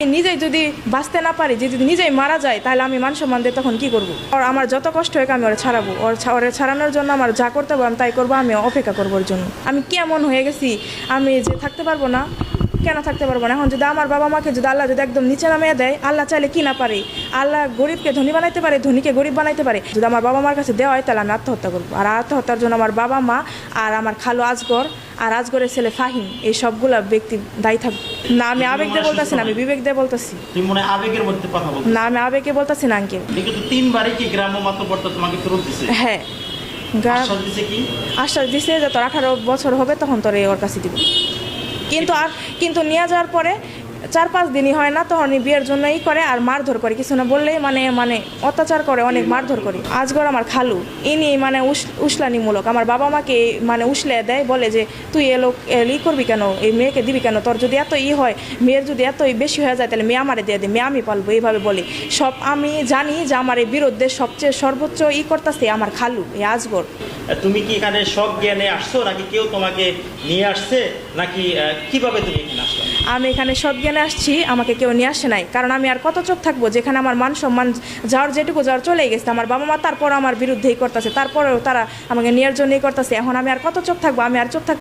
নিজেই যদি বাঁচতে না পারি, যদি নিজেই মারা যায়, তাহলে আমি মান সম্মান দিয়ে তখন কি করবো? আর আমার যত কষ্ট হোক আমি ওরা ছাড়াবো, ওরা ছাড়ানোর জন্য আমার যা করতে হবে আমি তাই করবো, আমি অপেক্ষা করবো ওর জন্য। আমি কেমন হয়ে গেছি, আমি যে থাকতে পারবো না, কেন থাকতে পারবো না? এখন যদি আমার বাবা মাকে যদি আল্লাহ যদি একদম নিচে নামিয়ে দেয়, আল্লাহ চাইলে কি না পারে? আল্লাহ গরিবকে ধনী বানাইতে পারে, ধনীকে গরিব বানাইতে পারে। যদি আমার বাবা মার কাছে দেওয়া হয় তাহলে আমি আত্মহত্যা করবো। আর আত্মহত্যার জন্য আমার বাবা মা আর আমার খালু আজগর আর আজগরের ছেলে ফাহিম, এই সবগুলা ব্যক্তি দায়ী থাকবে। না, আমি আবেগ দিয়ে বলতেছি না, আমি বিবেক দিয়ে বলতেছি। তুমি মনে হয় আবেগের মধ্যে কথা বলছো। না, আমি আবেগে বলতেছি না আঙ্কেল। কিন্তু 3 বারই কি গ্রাম্য মাতব্বরটা তোমাকে ফেরত দিছে? হ্যাঁ, আশ্বাস দিছে কি? আশ্বাস দিছে যে তোর 18 বছর হবে তখন তোর ওর কাছে দিব। কিন্তু নিয়ে যাওয়ার পরে 4-5 দিনই হয় না, তখন বিয়ের জন্যই করে আর মারধর করে, কিছু না বললেই মানে অত্যাচার করে, অনেক মারধর করে। আজগর আমার খালু, ইনি মানে উসলানিমূলক আমার বাবা মাকে মানে উসলে দেয়, বলে যে তুই করবি কেন, এই মেয়েকে দিবি কেন? তোর যদি এত হয়, মেয়ের যদি এতই বেশি হয়ে যায়, তাহলে মেয়ে আমারে দিয়ে দে, মেয়ে আমি পালবো, এইভাবে বলে। সব আমি জানি যে আমার এই বিরুদ্ধে সবচেয়ে সর্বোচ্চ করতেছে আমার খালু, এই আজগর। তুমি কি এখানে সব জ্ঞানে আসছো, নাকি কেউ তোমাকে নিয়ে আসছে, নাকি কিভাবে তুমি এখানে আসছো? আমি এখানে সব জ্ঞানে আসছি, আমাকে কেউ নিয়ে আসে নাই। কারণ আমি আর কত চোখ থাকবো যেখানে আমার মান সম্মান যাওয়ার যেটুকু যাওয়ার চলে গেছে। আমার বাবা মা তারপর আমার বিরুদ্ধেই করতেছে, তারপরেও তারা আমাকে নেওয়ার জন্যই করতেছে। এখন আমি আর কত চোখ থাকবো? আমি আর চোখ থাকবো